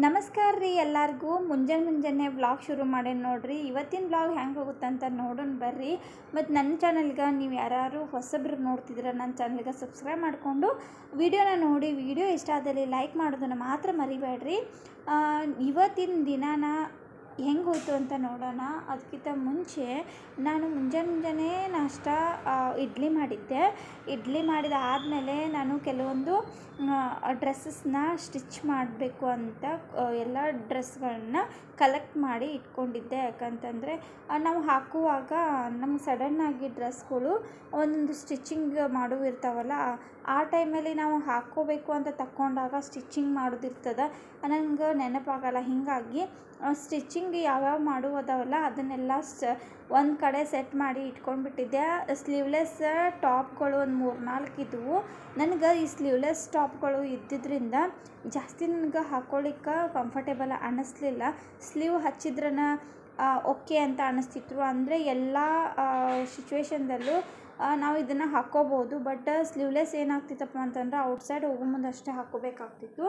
ನಮಸ್ಕಾರ ರೀ ಎಲ್ಲರಿಗೂ ಮುಂಜಾನೆ ವ್ಲಾಗ್ ಶುರು ಮಾಡೇನಿ ನೋಡ್ರಿ. ಇವತ್ತಿನ ವ್ಲಾಗ್ ಹೆಂಗೆ ಹೋಗುತ್ತೆ ಅಂತ ನೋಡೋಣ ಬರ್ರಿ. ಮತ್ತು ನನ್ನ ಚಾನಲ್ಗೆ ನೀವು ಯಾರು ಹೊಸಬ್ರು ನೋಡ್ತಿದ್ರೆ ನನ್ನ ಚಾನಲ್ಗೆ ಸಬ್ಸ್ಕ್ರೈಬ್ ಮಾಡಿಕೊಂಡು ವಿಡಿಯೋನ ನೋಡಿ, ವಿಡಿಯೋ ಇಷ್ಟ ಆದಲ್ಲಿ ಲೈಕ್ ಮಾಡೋದನ್ನು ಮಾತ್ರ ಮರಿಬೇಡ್ರಿ. ಇವತ್ತಿನ ದಿನಾನ ಹೆಂಗೆ ಹೋಯ್ತು ಅಂತ ನೋಡೋಣ. ಅದಕ್ಕಿಂತ ಮುಂಚೆ ನಾನು ಮುಂಜಾನೆ ನಾಷ್ಟ ಇಡ್ಲಿ ಮಾಡಿದ್ದೆ. ಇಡ್ಲಿ ಮಾಡಿದಾದಮೇಲೆ ನಾನು ಕೆಲವೊಂದು ಡ್ರೆಸ್ಸಸ್ನ ಸ್ಟಿಚ್ ಮಾಡಬೇಕು ಅಂತ ಎಲ್ಲ ಡ್ರೆಸ್ಗಳನ್ನ ಕಲೆಕ್ಟ್ ಮಾಡಿ ಇಟ್ಕೊಂಡಿದ್ದೆ. ಯಾಕಂತಂದರೆ ನಾವು ಹಾಕುವಾಗ ನಮ್ಗೆ ಸಡನ್ನಾಗಿ ಡ್ರೆಸ್ಗಳು ಒಂದೊಂದು ಸ್ಟಿಚಿಂಗ್ ಮಾಡುವ ಇರ್ತಾವಲ್ಲ, ಆ ಟೈಮಲ್ಲಿ ನಾವು ಹಾಕ್ಕೋಬೇಕು ಅಂತ ತಗೊಂಡಾಗ ಸ್ಟಿಚಿಂಗ್ ಮಾಡೋದಿರ್ತದೆ, ನನಗೆ ನೆನಪಾಗಲ್ಲ. ಹೀಗಾಗಿ ಸ್ಟಿಚಿಂಗ್ ಯಾವ್ಯಾವ ಮಾಡುವುದವಲ್ಲ ಅದನ್ನೆಲ್ಲ ಒಂದು ಕಡೆ ಸೆಟ್ ಮಾಡಿ ಇಟ್ಕೊಂಡ್ಬಿಟ್ಟಿದ್ದೆ. ಸ್ಲೀವ್ಲೆಸ್ ಟಾಪ್ಗಳು ಒಂದು 3-4 ಇದ್ದವು. ನನಗೆ ಈ ಸ್ಲೀವ್ಲೆಸ್ ಟಾಪ್ಗಳು ಇದ್ದಿದ್ದರಿಂದ ಜಾಸ್ತಿ ನನಗೆ ಹಾಕ್ಕೊಳ್ಳಿಕ್ಕೆ ಕಂಫರ್ಟೇಬಲ್ ಅನ್ನಿಸ್ಲಿಲ್ಲ. ಸ್ಲೀವ್ ಹಚ್ಚಿದ್ರನ ಓಕೆ ಅಂತ ಅನ್ನಿಸ್ತಿತ್ತು. ಅಂದರೆ ಎಲ್ಲ ಸಿಚುವೇಶನ್ದಲ್ಲೂ ನಾವು ಇದನ್ನು ಹಾಕ್ಕೋಬೋದು. ಬಟ್ ಸ್ಲೀವ್ಲೆಸ್ ಏನಾಗ್ತಿತ್ತಪ್ಪ ಅಂತಂದ್ರೆ ಔಟ್ಸೈಡ್ ಹೋಗೋ ಮುಂದೆ ಅಷ್ಟೇ ಹಾಕ್ಕೋಬೇಕಾಗ್ತಿತ್ತು.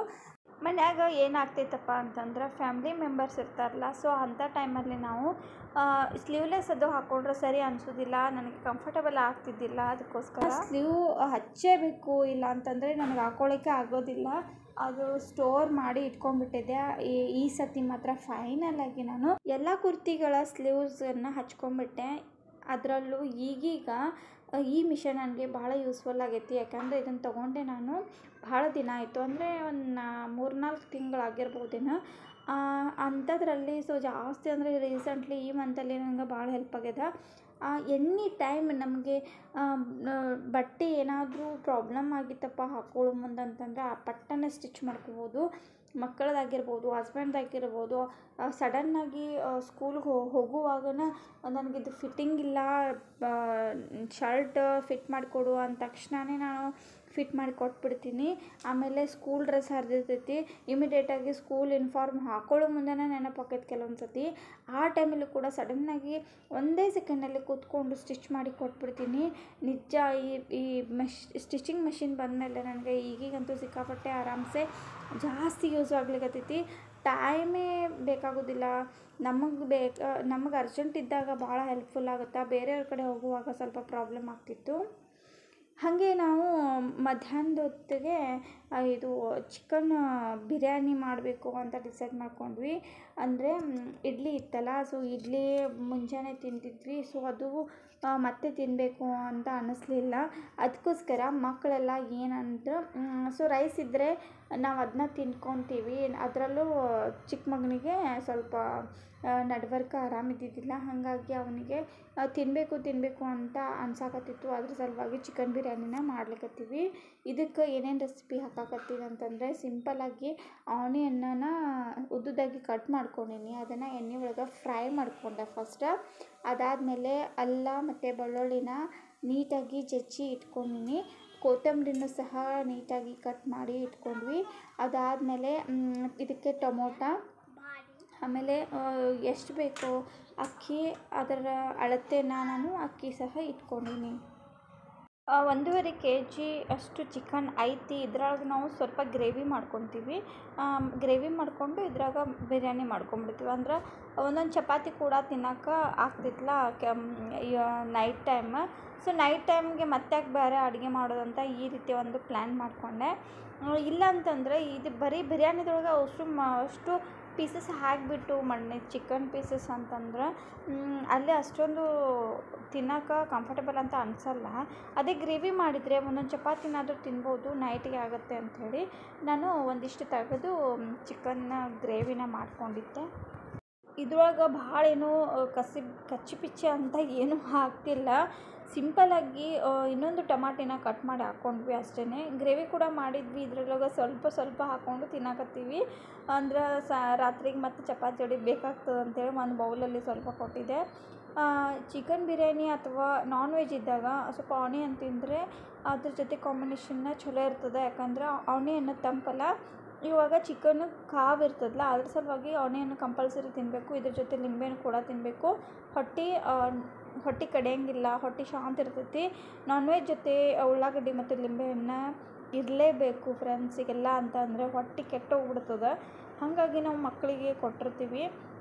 ಮನ್ಯಾಗ ಏನಾಗ್ತೈತಪ್ಪ ಅಂತಂದ್ರೆ ಫ್ಯಾಮ್ಲಿ ಮೆಂಬರ್ಸ್ ಇರ್ತಾರಲ್ಲ, ಸೊ ಅಂಥ ಟೈಮಲ್ಲಿ ನಾವು ಸ್ಲೀವ್ಲೆಸ್ ಅದು ಹಾಕ್ಕೊಂಡ್ರೆ ಸರಿ ಅನಿಸೋದಿಲ್ಲ, ನನಗೆ ಕಂಫರ್ಟಬಲ್ ಆಗ್ತಿದ್ದಿಲ್ಲ. ಅದಕ್ಕೋಸ್ಕರ ಸ್ಲೀವ್ ಹಚ್ಚೇಬೇಕು, ಇಲ್ಲ ಅಂತಂದರೆ ನನಗೆ ಹಾಕ್ಕೊಳ್ಳೋಕ್ಕೆ ಆಗೋದಿಲ್ಲ. ಅದು ಸ್ಟೋರ್ ಮಾಡಿ ಇಟ್ಕೊಂಡ್ಬಿಟ್ಟಿದ್ದೆ. ಈ ಸತಿ ಮಾತ್ರ ಫೈನಲಾಗಿ ನಾನು ಎಲ್ಲ ಕುರ್ತಿಗಳ ಸ್ಲೀವ್ಸನ್ನು ಹಚ್ಕೊಂಡ್ಬಿಟ್ಟೆ. ಅದರಲ್ಲೂ ಈಗೀಗ ಈ ಮಿಷನ್ ನನಗೆ ಭಾಳ ಯೂಸ್ಫುಲ್ ಆಗೈತಿ. ಯಾಕಂದರೆ ಇದನ್ನು ತೊಗೊಂಡೆ ನಾನು ಭಾಳ ದಿನ ಆಯಿತು, ಅಂದರೆ ಒಂದು 3-4 ತಿಂಗಳಾಗಿರ್ಬೋದೇನೋ ಅಂಥದ್ರಲ್ಲಿ. ಸೊ ಜಾಸ್ತಿ ಅಂದರೆ ರೀಸೆಂಟ್ಲಿ ಈ ಮಂತಲ್ಲಿ ನನಗೆ ಭಾಳ ಹೆಲ್ಪ್ ಆಗ್ಯದ. ಎನಿ ಟೈಮ್ ನಮಗೆ ಬಟ್ಟೆ ಏನಾದರೂ ಪ್ರಾಬ್ಲಮ್ ಆಗಿತ್ತಪ್ಪ ಹಾಕ್ಕೊಳ್ಳೋ ಮುಂದೆ ಅಂತಂದರೆ ಆ ಪಟ್ಟನೆ ಸ್ಟಿಚ್ ಮಾಡ್ಕೋಬೋದು. ಮಕ್ಕಳದಾಗಿರ್ಬೋದು, ಹಸ್ಬೆಂಡ್ದಾಗಿರ್ಬೋದು. ಸಡನ್ನಾಗಿ ಸ್ಕೂಲ್ಗೆ ಹೋಗುವಾಗನ ನನಗಿದು ಫಿಟ್ಟಿಂಗ್ ಇಲ್ಲ, ಶರ್ಟ್ ಫಿಟ್ ಮಾಡಿಕೊಡು ಅಂದ ತಕ್ಷಣವೇ ನಾನು ಫಿಟ್ ಮಾಡಿ ಕೊಟ್ಬಿಡ್ತೀನಿ. ಆಮೇಲೆ ಸ್ಕೂಲ್ ಡ್ರೆಸ್ ಹರಿದಿರ್ತೈತಿ, ಇಮಿಡಿಯೇಟಾಗಿ ಸ್ಕೂಲ್ ಯೂನಿಫಾರ್ಮ್ ಹಾಕ್ಕೊಳ್ಳೋ ಮುಂದೆನೇ ನೆನಪಾಕೈತೆ ಕೆಲವೊಂದು ಸತಿ. ಆ ಟೈಮಲ್ಲೂ ಕೂಡ ಸಡನ್ನಾಗಿ ಒಂದೇ ಸೆಕೆಂಡಲ್ಲಿ ಕೂತ್ಕೊಂಡು ಸ್ಟಿಚ್ ಮಾಡಿ ಕೊಟ್ಬಿಡ್ತೀನಿ. ನಿಜ ಈ ಸ್ಟಿಚಿಂಗ್ ಮೆಷಿನ್ ಬಂದಮೇಲೆ ನನಗೆ ಈಗೀಗಂತೂ ಸಿಕ್ಕಾಪಟ್ಟೆ ಆರಾಮ್ಸೆ ಜಾಸ್ತಿ ಯೂಸ್ ಆಗ್ಲಿಕ್ಕತ್ತೈತಿ. ಟೈಮೇ ಬೇಕಾಗೋದಿಲ್ಲ. ನಮಗೆ ಅರ್ಜೆಂಟ್ ಇದ್ದಾಗ ಭಾಳ ಹೆಲ್ಪ್ಫುಲ್ ಆಗುತ್ತೆ. ಬೇರೆಯವ್ರ ಕಡೆ ಹೋಗುವಾಗ ಸ್ವಲ್ಪ ಪ್ರಾಬ್ಲಮ್ ಆಗ್ತಿತ್ತು. ಹಾಗೆ ನಾವು ಮಧ್ಯಾಹ್ನದ ಹೊತ್ತಿಗೆ ಇದು ಚಿಕನ್ ಬಿರಿಯಾನಿ ಮಾಡಬೇಕು ಅಂತ ಡಿಸೈಡ್ ಮಾಡ್ಕೊಂಡ್ವಿ. ಅಂದರೆ ಇಡ್ಲಿ ಇತ್ತಲ್ಲ, ಸೊ ಇಡ್ಲಿ ಮುಂಜಾನೆ ತಿಂದಿದ್ವಿ. ಸೊ ಅದು ಮತ್ತೆ ತಿನ್ನಬೇಕು ಅಂತ ಅನ್ನಿಸ್ಲಿಲ್ಲ. ಅದಕ್ಕೋಸ್ಕರ ಮಕ್ಕಳೆಲ್ಲ ಏನಂದ್ರೆ ಸೊ ರೈಸ್ ಇದ್ದರೆ ನಾವು ಅದನ್ನ ತಿನ್ಕೊತೀವಿ. ಅದರಲ್ಲೂ ಚಿಕ್ಕ ಮಗನಿಗೆ ಸ್ವಲ್ಪ ನಡ್ವರ್ಕ ಆರಾಮಿದ್ದಿದ್ದಿಲ್ಲ, ಹಾಗಾಗಿ ಅವನಿಗೆ ತಿನ್ನಬೇಕು ಅಂತ ಅನ್ಸಾಕತ್ತಿತ್ತು. ಅದ್ರ ಸಲುವಾಗಿ ಚಿಕನ್ ಬಿರಿಯಾನಿನ ಮಾಡ್ಲಿಕ್ಕತ್ತೀವಿ. ಇದಕ್ಕೆ ಏನೇನು ರೆಸಿಪಿ ಹಾಕಾಕತ್ತೀವಿ ಅಂತಂದರೆ ಸಿಂಪಲ್ಲಾಗಿ ಆನಿಯನ್ನ ಉದ್ದುದಾಗಿ ಕಟ್ ಮಾಡ್ಕೊಂಡೀನಿ. ಅದನ್ನು ಎಣ್ಣೆ ಒಳಗೆ ಫ್ರೈ ಮಾಡಿಕೊಂಡೆ ಫಸ್ಟ್. ಅದಾದಮೇಲೆ ಅಲ್ಲ ಮತ್ತು ಬೆಳ್ಳುಳ್ಳಿನ ನೀಟಾಗಿ ಜಜ್ಜಿ ಇಟ್ಕೊಂಡೀನಿ. ಕೊತ್ತಂಬರಿನೂ ಸಹ ನೀಟಾಗಿ ಕಟ್ ಮಾಡಿ ಇಟ್ಕೊಂಡ್ವಿ. ಅದಾದಮೇಲೆ ಇದಕ್ಕೆ ಟೊಮೊಟೊ, ಆಮೇಲೆ ಎಷ್ಟು ಬೇಕೋ ಅಕ್ಕಿ, ಅದರ ಅಳತೆನ ನಾನು ಅಕ್ಕಿ ಸಹ ಇಟ್ಕೊಂಡೀನಿ. 1.5 kg ಅಷ್ಟು ಚಿಕನ್ ಐತಿ. ಇದ್ರೊಳಗೆ ನಾವು ಸ್ವಲ್ಪ ಗ್ರೇವಿ ಮಾಡ್ಕೊತೀವಿ. ಗ್ರೇವಿ ಮಾಡಿಕೊಂಡು ಇದ್ರಾಗ ಬಿರಿಯಾನಿ ಮಾಡ್ಕೊಂಬಿಡ್ತೀವಿ. ಅಂದ್ರೆ ಒಂದೊಂದು ಚಪಾತಿ ಕೂಡ ತಿನ್ನೋಕೆ ಆಗ್ತಿತ್ತಲ್ಲ ನೈಟ್ ಟೈಮ್. ಸೊ ನೈಟ್ ಟೈಮ್ಗೆ ಮತ್ತೆ ಬೇರೆ ಅಡುಗೆ ಮಾಡೋದಂತ ಈ ರೀತಿ ಒಂದು ಪ್ಲ್ಯಾನ್ ಮಾಡಿಕೊಂಡೆ. ಇಲ್ಲ ಅಂತಂದರೆ ಇದು ಬರೀ ಬಿರಿಯಾನಿದೊಳಗೆ ಅಷ್ಟು ಪೀಸಸ್ ಹಾಕಿಬಿಟ್ಟು ಚಿಕನ್ ಪೀಸಸ್ ಅಂತಂದ್ರೆ ಅಲ್ಲೇ ಅಷ್ಟೊಂದು ತಿನ್ನೋಕೆ ಕಂಫರ್ಟಬಲ್ ಅಂತ ಅನಿಸಲ್ಲ. ಅದೇ ಗ್ರೇವಿ ಮಾಡಿದರೆ ಒಂದೊಂದು ಚಪಾತಿನಾದರೂ ತಿನ್ಬೋದು, ನೈಟಿಗೆ ಆಗುತ್ತೆ ಅಂಥೇಳಿ ನಾನು ಒಂದಿಷ್ಟು ತೆಗೆದು ಚಿಕನ್ನ ಗ್ರೇವಿನ ಮಾಡ್ಕೊಂಡಿದ್ದೆ. ಇದ್ರೊಳಗೆ ಭಾಳ ಏನೂ ಕಚ್ಚಿ ಪಿಚ್ಚಿ ಅಂತ ಏನೂ ಹಾಕ್ತಿಲ್ಲ. ಸಿಂಪಲ್ಲಾಗಿ ಇನ್ನೊಂದು ಟಮಾಟಿನ ಕಟ್ ಮಾಡಿ ಹಾಕ್ಕೊಂಡ್ವಿ ಅಷ್ಟೇ. ಗ್ರೇವಿ ಕೂಡ ಮಾಡಿದ್ವಿ. ಇದ್ರೊಳಗೆ ಸ್ವಲ್ಪ ಹಾಕ್ಕೊಂಡು ತಿನ್ನಕತ್ತೀವಿ. ಅಂದ್ರೆ ರಾತ್ರಿಗೆ ಮತ್ತು ಚಪಾತಿ ಜೋಡಿ ಬೇಕಾಗ್ತದೆ ಅಂತೇಳಿ ಒಂದು ಬೌಲಲ್ಲಿ ಸ್ವಲ್ಪ ಕೊಟ್ಟಿದ್ದೆ. ಚಿಕನ್ ಬಿರಿಯಾನಿ ಅಥವಾ ನಾನ್ ವೆಜ್ ಇದ್ದಾಗ ಸ್ವಲ್ಪ ಆನಿಯನ್ ತಿಂದರೆ ಅದ್ರ ಜೊತೆ ಕಾಂಬಿನೇಷನ್ನ ಚಲೋ ಇರ್ತದೆ. ಯಾಕಂದ್ರೆ ಆನಿಯನ್ ತಂಪಲ್ಲ, ಇವಾಗ ಚಿಕನ್ನು ಕಾವು ಇರ್ತದಲ್ಲ, ಅದ್ರ ಸಲುವಾಗಿ ಆನಿಯನ್ ಕಂಪಲ್ಸರಿ ತಿನ್ನಬೇಕು. ಇದ್ರ ಜೊತೆ ಲಿಂಬೆನೂ ಕೂಡ ತಿನ್ನಬೇಕು. ಹೊಟ್ಟೆ ಕಡಿಯೋಂಗಿಲ್ಲ, ಹೊಟ್ಟೆ ಶಾಂತ ಇರ್ತೈತಿ. ನಾನ್ ವೆಜ್ ಜೊತೆ ಉಳ್ಳಾಗಡ್ಡಿ ಮತ್ತು ಲಿಂಬೆಹಣ್ಣು ಇರಲೇಬೇಕು ಫ್ರೆಂಡ್ಸಿಗೆಲ್ಲ. ಅಂತ ಅಂದರೆ ಹೊಟ್ಟೆ ಕೆಟ್ಟೋಗ್ಬಿಡ್ತದೆ. ಹಾಗಾಗಿ ನಾವು ಮಕ್ಕಳಿಗೆ ಕೊಟ್ಟಿರ್ತೀವಿ.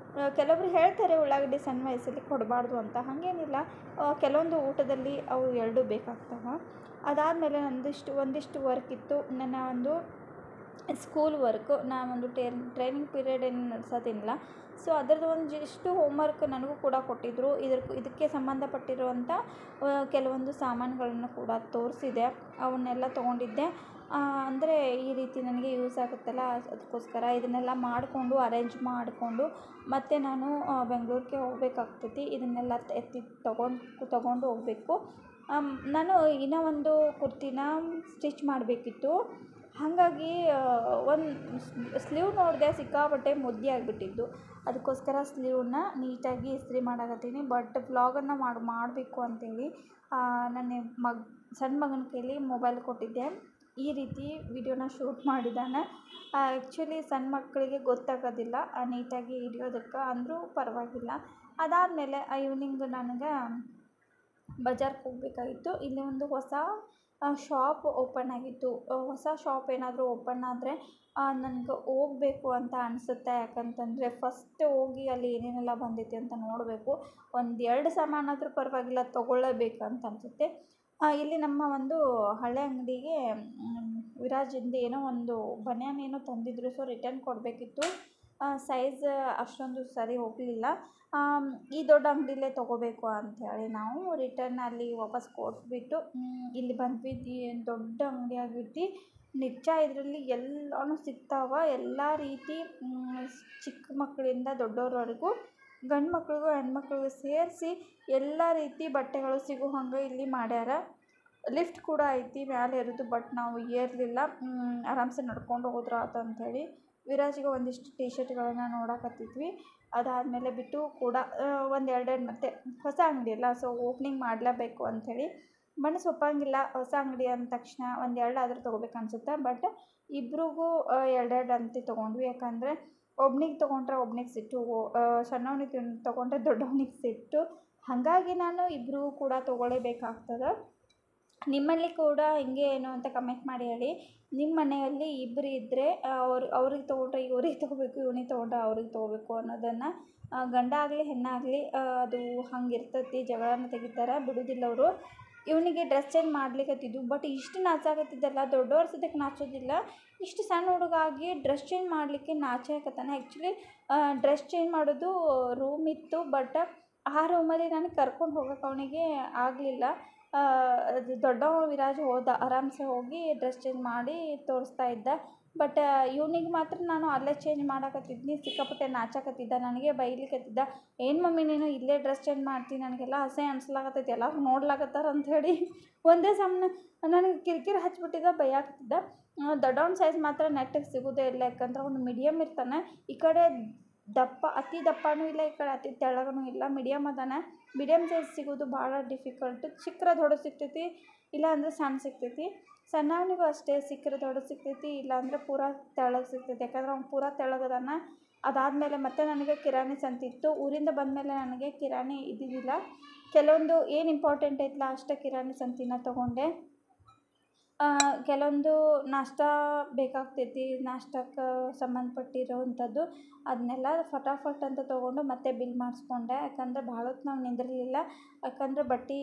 ಕೆಲವೊಬ್ರು ಹೇಳ್ತಾರೆ ಉಳ್ಳಾಗಡ್ಡಿ ಸಣ್ಣ ವಯಸ್ಸಲ್ಲಿ ಕೊಡಬಾರ್ದು ಅಂತ, ಹಾಗೇನಿಲ್ಲ. ಕೆಲವೊಂದು ಊಟದಲ್ಲಿ ಅವು ಎರಡೂ ಬೇಕಾಗ್ತವೆ. ಅದಾದಮೇಲೆ ಒಂದಿಷ್ಟು ವರ್ಕ್ ಇತ್ತು, ನನ್ನ ಒಂದು ಸ್ಕೂಲ್ ವರ್ಕು. ನಾನೊಂದು ಟ್ರೈನಿಂಗ್ ಪೀರಿಯಡ್ ಏನು ನಡೆಸೋದಿಲ್ಲ, ಸೊ ಅದರದ್ದು ಒಂದಿಷ್ಟು ಹೋಮ್ವರ್ಕ್ ನನಗೂ ಕೂಡ ಕೊಟ್ಟಿದ್ದರು. ಇದಕ್ಕೆ ಸಂಬಂಧಪಟ್ಟಿರುವಂಥ ಕೆಲವೊಂದು ಸಾಮಾನುಗಳನ್ನು ಕೂಡ ತೋರಿಸಿದೆ, ಅವನ್ನೆಲ್ಲ ತೊಗೊಂಡಿದ್ದೆ. ಅಂದರೆ ಈ ರೀತಿ ನನಗೆ ಯೂಸ್ ಆಗುತ್ತಲ್ಲ, ಅದಕ್ಕೋಸ್ಕರ ಇದನ್ನೆಲ್ಲ ಮಾಡಿಕೊಂಡು ಅರೇಂಜ್ ಮಾಡಿಕೊಂಡು ಮತ್ತೆ ನಾನು ಬೆಂಗಳೂರಿಗೆ ಹೋಗಬೇಕಾಗ್ತೈತಿ. ಇದನ್ನೆಲ್ಲ ಎತ್ತಿ ತೊಗೊಂಡು ಹೋಗಬೇಕು. ನಾನು ಇನ್ನೂ ಒಂದು ಕುರ್ತಿನ ಸ್ಟಿಚ್ ಮಾಡಬೇಕಿತ್ತು. ಹಾಗಾಗಿ ಒಂದು ಸ್ಲೀವ್ ನೋಡಿದೆ, ಸಿಕ್ಕಾಪಟ್ಟೆ ಮುದ್ದೆ ಆಗಿಬಿಟ್ಟಿದ್ದು. ಅದಕ್ಕೋಸ್ಕರ ಸ್ಲೀವ್ನ ನೀಟಾಗಿ ಇಸ್ತ್ರಿ ಮಾಡಾಕತ್ತೀನಿ. ಬಟ್ ವ್ಲಾಗನ್ನು ಮಾಡಬೇಕು ಅಂತೇಳಿ ನನ್ನ ಸಣ್ಣ ಮಗನ ಕೈಲಿ ಮೊಬೈಲ್ ಕೊಟ್ಟಿದ್ದೆ. ಈ ರೀತಿ ವಿಡಿಯೋನ ಶೂಟ್ ಮಾಡಿದ್ದಾನೆ. ಆ್ಯಕ್ಚುಲಿ ಸಣ್ಣ ಮಕ್ಕಳಿಗೆ ಗೊತ್ತಾಗೋದಿಲ್ಲ ನೀಟಾಗಿ ಹಿಡಿಯೋದಕ್ಕೆ, ಅಂದರೂ ಪರವಾಗಿಲ್ಲ. ಅದಾದಮೇಲೆ ಈವ್ನಿಂಗ್ ನನಗೆ ಬಜಾರ್ಗೆ ಹೋಗಬೇಕಾಗಿತ್ತು. ಇಲ್ಲಿ ಒಂದು ಹೊಸ ಶಾಪ್ ಓಪನ್ ಆಗಿತ್ತು. ಹೊಸ ಶಾಪ್ ಏನಾದರೂ ಓಪನ್ ಆದರೆ ನನಗೆ ಹೋಗಬೇಕು ಅಂತ ಅನಿಸುತ್ತೆ. ಯಾಕಂತಂದರೆ ಫಸ್ಟ್ ಹೋಗಿ ಅಲ್ಲಿ ಏನೇನೆಲ್ಲ ಬಂದೈತಿ ಅಂತ ನೋಡಬೇಕು. 1-2 ಸಾಮಾನಾದರೂ ಪರವಾಗಿಲ್ಲ ತೊಗೊಳ್ಳೇಬೇಕಂತ ಅನಿಸುತ್ತೆ. ಇಲ್ಲಿ ನಮ್ಮ ಒಂದು ಹಳೆ ಅಂಗಡಿಗೆ ವಿರಾಜಿಂದ ಏನೋ ಒಂದು ಬನಿಯನ್ ಏನೋ ತಂದಿದ್ರು, ಸೊ ರಿಟರ್ನ್ ಕೊಡಬೇಕಿತ್ತು. ಸೈಜ್ ಅಷ್ಟೊಂದು ಸರಿ ಹೋಗಲಿಲ್ಲ. ಈ ದೊಡ್ಡ ಅಂಗಡಿಲೇ ತೊಗೋಬೇಕು ಅಂಥೇಳಿ ನಾವು ರಿಟರ್ನ್ ಅಲ್ಲಿ ವಾಪಸ್ ಕೊಟ್ಬಿಟ್ಟು ಇಲ್ಲಿ ಬಂದ್ವಿ. ದೊಡ್ಡ ಅಂಗಡಿ ಆಗೈತಿ ನಿಜ. ಇದರಲ್ಲಿ ಎಲ್ಲನೂ ಸಿಗ್ತಾವೆ, ಎಲ್ಲ ರೀತಿ, ಚಿಕ್ಕ ಮಕ್ಕಳಿಂದ ದೊಡ್ಡವ್ರವರೆಗೂ, ಗಂಡು ಮಕ್ಳಿಗೂ ಹೆಣ್ಮಕ್ಳಿಗೂ ಸೇರಿಸಿ ಎಲ್ಲ ರೀತಿ ಬಟ್ಟೆಗಳು ಸಿಗೋ ಹಂಗೆ ಇಲ್ಲಿ ಮಾಡ್ಯಾರ. ಲಿಫ್ಟ್ ಕೂಡ ಐತಿ ಮ್ಯಾಲೆ ಇರೋದು, ಬಟ್ ನಾವು ಏರಲಿಲ್ಲ. ಆರಾಮ್ಸೆ ನಡ್ಕೊಂಡು ಹೋದ್ರೆ ಆಯ್ತು ಅಂಥೇಳಿ ವಿರಾಜಿಗೆ ಒಂದಿಷ್ಟು ಟಿ ಶರ್ಟ್ಗಳನ್ನು ನೋಡಕತ್ತಿದ್ವಿ. ಅದಾದಮೇಲೆ ಬಿಟ್ಟು ಕೂಡ ಒಂದೆರಡೆರಡು ಮತ್ತೆ ಹೊಸ ಅಂಗಡಿ ಅಲ್ಲ, ಸೊ ಓಪ್ನಿಂಗ್ ಮಾಡಲೇಬೇಕು ಅಂಥೇಳಿ ಮನಸ್ಸು ಒಪ್ಪಂಗಿಲ್ಲ. ಹೊಸ ಅಂಗಡಿ ಅಂದ ತಕ್ಷಣ 1-2 ಆದರೂ ತೊಗೋಬೇಕು ಅನಿಸುತ್ತೆ. ಬಟ್ ಇಬ್ರಿಗೂ 2-2 ಅಂತ ತೊಗೊಂಡ್ವಿ. ಯಾಕಂದರೆ ಒಬ್ನಿಗೆ ತೊಗೊಂಡ್ರೆ ಒಬ್ನಿಗೆ ಸಿಟ್ಟು, ಸಣ್ಣವನಿಗೆ ತೊಗೊಂಡ್ರೆ ದೊಡ್ಡವನಿಗೆ ಸಿಟ್ಟು. ಹಾಗಾಗಿ ನಾನು ಇಬ್ರಿಗೂ ಕೂಡ ತೊಗೊಳ್ಳೇಬೇಕಾಗ್ತದೆ. ನಿಮ್ಮಲ್ಲಿ ಕೂಡ ಹಿಂಗೆ ಏನು ಅಂತ ಕಮೆಂಟ್ ಮಾಡಿ ಹೇಳಿ. ನಿಮ್ಮ ಮನೆಯಲ್ಲಿ ಇಬ್ಬರು ಇದ್ದರೆ ಅವ್ರಿಗೆ ತೊಗೊಂಡ್ರೆ ಇವ್ರಿಗೆ ತೊಗೋಬೇಕು, ಇವನಿಗೆ ತೊಗೊಂಡ್ರೆ ಅವ್ರಿಗೆ ತೊಗೋಬೇಕು ಅನ್ನೋದನ್ನು, ಗಂಡ ಆಗಲಿ ಹೆಣ್ಣಾಗಲಿ ಅದು ಹಂಗೆ ಇರ್ತೈತಿ. ಜಗಳನ ತೆಗಿತಾರೆ, ಬಿಡೋದಿಲ್ಲ ಅವರು. ಇವನಿಗೆ ಡ್ರೆಸ್ ಚೇಂಜ್ ಮಾಡ್ಲಿಕ್ಕತ್ತಿದ್ದು, ಬಟ್ ಇಷ್ಟು ನಾಚಾಕತ್ತಿದ್ದಲ್ಲ, ದೊಡ್ಡವ್ರ ಸದ್ಯಕ್ಕೆ ನಾಚೋದಿಲ್ಲ. ಇಷ್ಟು ಸಣ್ಣ ಹುಡುಗಾಗಿ ಡ್ರೆಸ್ ಚೇಂಜ್ ಮಾಡಲಿಕ್ಕೆ ನಾಚಾಕತ್ತಾನೆ. ಆ್ಯಕ್ಚುಲಿ ಡ್ರೆಸ್ ಚೇಂಜ್ ಮಾಡೋದು ರೂಮ್ ಇತ್ತು, ಬಟ್ ಆ ರೂಮಲ್ಲಿ ನನಗೆ ಕರ್ಕೊಂಡು ಹೋಗೋಕೆ ಅವನಿಗೆ ಆಗಲಿಲ್ಲ. ಅದು ದೊಡ್ಡವ ವಿರಾಜ್ ಹೋದ, ಆರಾಮ್ಸೆ ಹೋಗಿ ಡ್ರೆಸ್ ಚೇಂಜ್ ಮಾಡಿ ತೋರಿಸ್ತಾ ಇದ್ದ. ಬಟ್ ಇವನಿಗೆ ಮಾತ್ರ ನಾನು ಅಲ್ಲೇ ಚೇಂಜ್ ಮಾಡಕತ್ತಿದ್ನಿ. ಸಿಕ್ಕಾಪಟ್ಟೆ ನಾಚಾಕತ್ತಿದ್ದ, ನನಗೆ ಬೈಲಿಕ್ಕತ್ತಿದ್ದ. ಏನು ಮಮ್ಮಿ ನೀನು ಇಲ್ಲೇ ಡ್ರೆಸ್ ಚೇಂಜ್ ಮಾಡ್ತೀನಿ, ನನಗೆಲ್ಲ ಅಸಹ್ಯ ಅನ್ಸ್ಲಾಕತ್ತೈತಿ, ಎಲ್ಲರೂ ನೋಡ್ಲಾಕತ್ತಾರ ಅಂಥೇಳಿ ಒಂದೇ ಸಮನೆ ನನಗೆ ಕಿರಿಕಿರಿ ಹಚ್ಬಿಟ್ಟಿದ್ದ, ಬೈಯಾಕತ್ತಿದ್ದ. ದೊಡ್ಡವನ ಸೈಜ್ ಮಾತ್ರ ನೆಟ್ಟಿಗೆ ಸಿಗೋದೇ ಇಲ್ಲ. ಯಾಕಂದ್ರೆ ಅವ್ನು ಮೀಡಿಯಮ್ ಇರ್ತಾನೆ. ಈ ಕಡೆ ದಪ್ಪ, ಅತಿ ದಪ್ಪನೂ ಇಲ್ಲ, ಈ ಕಡೆ ಅತಿ ತೆಳ್ಳಗೂ ಇಲ್ಲ, ಮೀಡಿಯಮ್ ಅದಾನೆ. ಮೀಡಿಯಮ್ ಸೈಜ್ ಸಿಗೋದು ಭಾಳ ಡಿಫಿಕಲ್ಟು. ಸಿಕ್ಕರೆ ದೊಡ್ಡ ಸಿಗ್ತೈತಿ, ಇಲ್ಲಾಂದರೆ ಸಣ್ಣ ಸಿಗ್ತೈತಿ. ಸಣ್ಣವನಿಗೂ ಅಷ್ಟೇ, ಸಿಕ್ಕರೆ ದೊಡ್ಡ ಸಿಗ್ತೈತಿ, ಇಲ್ಲಾಂದರೆ ಪೂರಾ ತೆಳ್ಳಗೆ ಸಿಗ್ತೈತಿ. ಯಾಕಂದ್ರೆ ಅವ್ನು ಪೂರಾ ತೆಳ್ಳಗದಾನ. ಅದಾದಮೇಲೆ ಮತ್ತೆ ನನಗೆ ಕಿರಾಣಿ ಸಂತಿತ್ತು. ಊರಿಂದ ಬಂದಮೇಲೆ ನನಗೆ ಕಿರಾಣಿ ಇದ್ದಿದ್ದಿಲ್ಲ. ಕೆಲವೊಂದು ಏನು ಇಂಪಾರ್ಟೆಂಟ್ ಐತಲ್ಲ ಅಷ್ಟೇ ಕಿರಾಣಿ ಸಂತಿನ ತೊಗೊಂಡೆ. ಕೆಲವೊಂದು ನಾಷ್ಟ ಬೇಕಾಗ್ತೈತಿ, ನಾಷ್ಟಕ್ಕೆ ಸಂಬಂಧಪಟ್ಟಿರೋವಂಥದ್ದು, ಅದನ್ನೆಲ್ಲ ಫಟಾಫಟ್ ಅಂತ ತೊಗೊಂಡು ಮತ್ತೆ ಬಿಲ್ ಮಾಡಿಸ್ಕೊಂಡೆ. ಯಾಕಂದರೆ ಭಾಳ ಹೊತ್ತು ನಾವು ನಿಂದಿರಲಿಲ್ಲ. ಯಾಕಂದರೆ ಬಟ್ಟೆ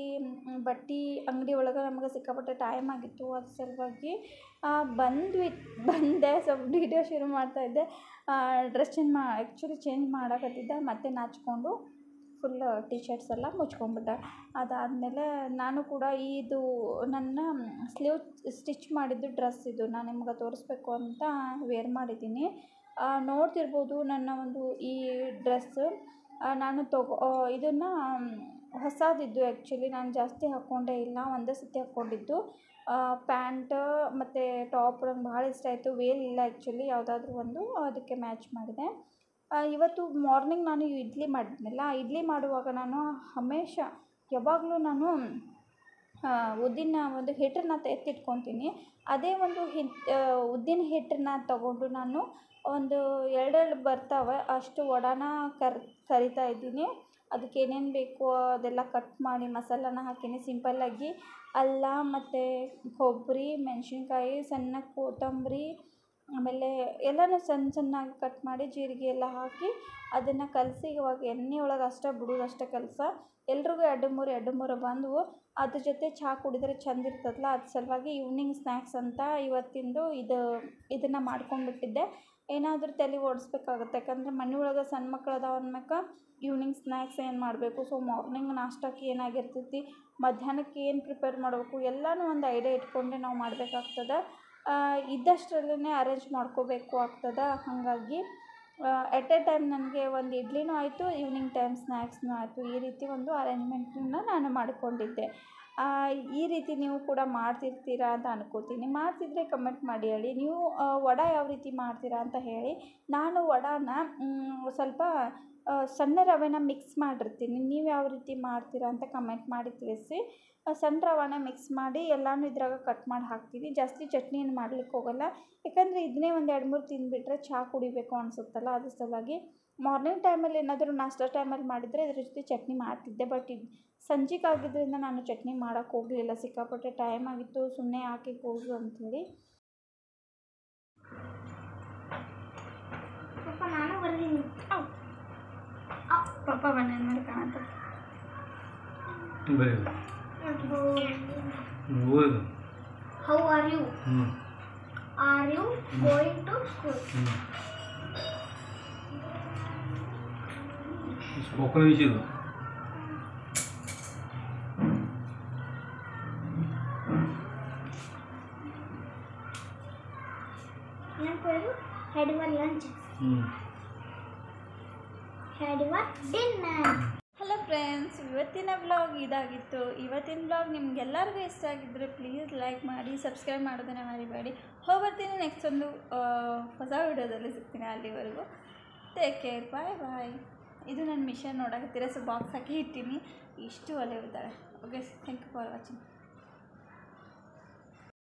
ಅಂಗಡಿ ಒಳಗೆ ನಮಗೆ ಸಿಕ್ಕಾಪಟ್ಟೆ ಟೈಮ್ ಆಗಿತ್ತು. ಅದ್ರ ಸಲುವಾಗಿ ಬಂದೆ, ಸ್ವಲ್ಪ ವಿಡಿಯೋ ಶುರು ಮಾಡ್ತಾಯಿದ್ದೆ. ಡ್ರೆಸ್ ಚೇಂಜ್ ಮಾಡಕತ್ತಿದ್ದೆ, ಮತ್ತೆ ನಾಚಿಕೊಂಡು ಫುಲ್ ಟಿ ಶರ್ಟ್ಸ್ ಎಲ್ಲ ಮುಚ್ಕೊಂಡ್ಬಿಟ್ಟೆ. ಅದಾದಮೇಲೆ ನಾನು ಕೂಡ ಇದು ನನ್ನ ಸ್ಲೀವ್ ಸ್ಟಿಚ್ ಮಾಡಿದ್ದು ಡ್ರೆಸ್ ಇದು ನಾನು ನಿಮ್ಗೆ ತೋರಿಸ್ಬೇಕು ಅಂತ ವೇರ್ ಮಾಡಿದ್ದೀನಿ. ನೋಡ್ತಿರ್ಬೋದು ನನ್ನ ಒಂದು ಈ ಡ್ರೆಸ್ಸು ನಾನು ಇದನ್ನು ಹೊಸದಿದ್ದು. ಆ್ಯಕ್ಚುಲಿ ನಾನು ಜಾಸ್ತಿ ಹಾಕ್ಕೊಂಡೇ ಇಲ್ಲ, ಒಂದೇ ಸತಿ ಹಾಕ್ಕೊಂಡಿದ್ದು. ಪ್ಯಾಂಟ್ ಮತ್ತು ಟಾಪ್ ನಂಗೆ ಭಾಳ ಇಷ್ಟ ಆಯಿತು. ವೇಲ್ ಇಲ್ಲ ಆ್ಯಕ್ಚುಲಿ, ಯಾವುದಾದ್ರೂ ಒಂದು ಅದಕ್ಕೆ ಮ್ಯಾಚ್ ಮಾಡಿದೆ. ಇವತ್ತು ಮಾರ್ನಿಂಗ್ ನಾನು ಇಡ್ಲಿ ಮಾಡಿದ್ನಲ್ಲ, ಇಡ್ಲಿ ಮಾಡುವಾಗ ನಾನು ಯಾವಾಗಲೂ ನಾನು ಉದ್ದಿನ ಒಂದು ಹಿಟ್ಟನ್ನು ಎತ್ತಿಟ್ಕೊತೀನಿ. ಅದೇ ಒಂದು ಉದ್ದಿನ ಹಿಟ್ಟನ್ನು ತಗೊಂಡು ನಾನು ಒಂದು 2 ಬರ್ತಾವೆ ಅಷ್ಟು ವಡಾನ ಕರಿತಾ ಇದ್ದೀನಿ. ಅದಕ್ಕೆ ಏನೇನು ಬೇಕೋ ಅದೆಲ್ಲ ಕಟ್ ಮಾಡಿ ಮಸಾಲಾನ ಹಾಕೀನಿ. ಸಿಂಪಲ್ಲಾಗಿ ಅಲ್ಲ ಮತ್ತು ಕೊಬ್ಬರಿ, ಮೆಣಸಿನ್ಕಾಯಿ, ಸಣ್ಣ ಕೊತ್ತಂಬರಿ, ಆಮೇಲೆ ಎಲ್ಲನೂ ಸಣ್ಣ ಸಣ್ಣಾಗಿ ಕಟ್ ಮಾಡಿ ಜೀರಿಗೆ ಎಲ್ಲ ಹಾಕಿ ಅದನ್ನು ಕಲಸಿ ಇವಾಗ ಎಣ್ಣೆ ಒಳಗೆ ಅಷ್ಟೇ ಬಿಡೋದು ಅಷ್ಟೇ ಕೆಲಸ. ಎಲ್ರಿಗೂ ಎರಡು ಮೂರು ಬಂದವು. ಅದ್ರ ಜೊತೆ ಚಹಾ ಕುಡಿದ್ರೆ ಚೆಂದ ಇರ್ತದಲ್ಲ, ಅದ್ರ ಸಲುವಾಗಿ ಈವ್ನಿಂಗ್ ಸ್ನ್ಯಾಕ್ಸ್ ಅಂತ ಇವತ್ತಿಂದು ಇದನ್ನು ಮಾಡ್ಕೊಂಡ್ಬಿಟ್ಟಿದ್ದೆ. ಏನಾದರೂ ತಲೆ ಓಡಿಸ್ಬೇಕಾಗುತ್ತೆ, ಯಾಕಂದರೆ ಮನೆ ಒಳಗೆ ಸಣ್ಣ ಮಕ್ಳು ಅದಾವ ಅಂದ್ಮ್ಯಾಕ ಈವ್ನಿಂಗ್ ಸ್ನ್ಯಾಕ್ಸ್ ಏನು ಮಾಡಬೇಕು, ಸೊ ಮಾರ್ನಿಂಗ್ ನಾಷ್ಟಕ್ಕೆ ಏನಾಗಿರ್ತೈತಿ, ಮಧ್ಯಾಹ್ನಕ್ಕೆ ಏನು ಪ್ರಿಪೇರ್ ಮಾಡಬೇಕು ಎಲ್ಲನೂ ಒಂದು ಐಡಿಯಾ ಇಟ್ಕೊಂಡೆ ನಾವು ಮಾಡಬೇಕಾಗ್ತದೆ. ಇದ್ದಷ್ಟರಲ್ಲೇ ಅರೇಂಜ್ ಮಾಡ್ಕೋಬೇಕು ಆಗ್ತದೆ. ಹಾಗಾಗಿ ಎಟ್ ಎ ಟೈಮ್ ನನಗೆ ಒಂದು ಇಡ್ಲಿನೂ ಆಯಿತು, ಈವ್ನಿಂಗ್ ಟೈಮ್ ಸ್ನ್ಯಾಕ್ಸ್ನೂ ಆಯಿತು. ಈ ರೀತಿ ಒಂದು ಅರೇಂಜ್ಮೆಂಟನ್ನು ನಾನು ಮಾಡಿಕೊಂಡಿದ್ದೆ. ಈ ರೀತಿ ನೀವು ಕೂಡ ಮಾಡ್ತಿರ್ತೀರಾ ಅಂತ ಅನ್ಕೋತೀನಿ. ಮಾಡ್ತಿದ್ರೆ ಕಮೆಂಟ್ ಮಾಡಿ ಹೇಳಿ. ನೀವು ವಡೆ ಯಾವ ರೀತಿ ಮಾಡ್ತೀರಾ ಅಂತ ಹೇಳಿ. ನಾನು ವಡೆನ ಸ್ವಲ್ಪ ಸಣ್ಣ ರವೆನ ಮಿಕ್ಸ್ ಮಾಡಿರ್ತೀನಿ. ನೀವು ಯಾವ ರೀತಿ ಮಾಡ್ತೀರಾ ಅಂತ ಕಮೆಂಟ್ ಮಾಡಿ ತಿಳಿಸಿ. ಸಣ್ಣ ರವೆನ ಮಿಕ್ಸ್ ಮಾಡಿ ಎಲ್ಲನೂ ಇದ್ರಾಗ ಕಟ್ ಮಾಡಿ ಹಾಕ್ತೀನಿ. ಜಾಸ್ತಿ ಚಟ್ನಿ ಏನು ಮಾಡ್ಲಿಕ್ಕೆ ಹೋಗಲ್ಲ, ಯಾಕಂದರೆ ಇದನ್ನೇ ಒಂದು 2-3 ತಿಂದುಬಿಟ್ರೆ ಚಹಾ ಕುಡಿಬೇಕು ಅನಿಸುತ್ತಲ್ಲ, ಅದ್ರ ಸಲುವಾಗಿ ಮಾರ್ನಿಂಗ್ ಟೈಮಲ್ಲಿ ಏನಾದರೂ ನಾಷ್ಟ ಟೈಮಲ್ಲಿ ಮಾಡಿದರೆ ಇದ್ರ ಜೊತೆ ಚಟ್ನಿ ಮಾಡ್ತಿದ್ದೆ. ಬಟ್ ಇದು ಸಂಜೆಗೆ ಆಗಿದ್ದರಿಂದ ನಾನು ಚಟ್ನಿ ಮಾಡೋಕ್ಕೆ ಹೋಗಲಿಲ್ಲ, ಸಿಕ್ಕಾಪಟ್ಟೆ ಟೈಮ್ ಆಗಿತ್ತು, ಸುಮ್ಮನೆ ಹಾಕಿ ಹೋಗು ಅಂಥೇಳಿ. ಪಾಪ ನಾನು ಬರ್ತೀನಿ. ಪಾಪ ಬನ್ನಿ ಮೇಲೆ ಕಾಣತ್ತ How are you? Are you going to school? Spoken English. Had your lunch? Had your dinner? Hello friends, ಇವತ್ತಿನ ವ್ಲಾಗ್ ಇದಾಗಿತ್ತು. ಇವತ್ತಿನ ವ್ಲಾಗ್ ನಿಮ್ಗೆಲ್ಲರಿಗೂ ಇಷ್ಟ ಆಗಿದ್ದರೆ ಪ್ಲೀಸ್ ಲೈಕ್ ಮಾಡಿ, ಸಬ್ಸ್ಕ್ರೈಬ್ ಮಾಡೋದನ್ನು ಮರಿಬೇಡಿ. ಹೋಗ್ಬರ್ತೀನಿ, ನೆಕ್ಸ್ಟ್ ಒಂದು ಹೊಸ ವಿಡಿಯೋದಲ್ಲಿ ಸಿಗ್ತೀನಿ. ಅಲ್ಲಿವರೆಗೂ ಟೇಕ್ ಕೇರ್, ಬಾಯ್. ಇದು ನನ್ನ ಮಿಷನ್ ನೋಡಕತ್ತೀರ, ಸೊ ಬಾಕ್ಸ್ ಹಾಕಿ ಇಟ್ಟೀನಿ. ಇಷ್ಟು ಒಲೆ ಇರ್ತಾಳೆ. Okay, thank you for watching.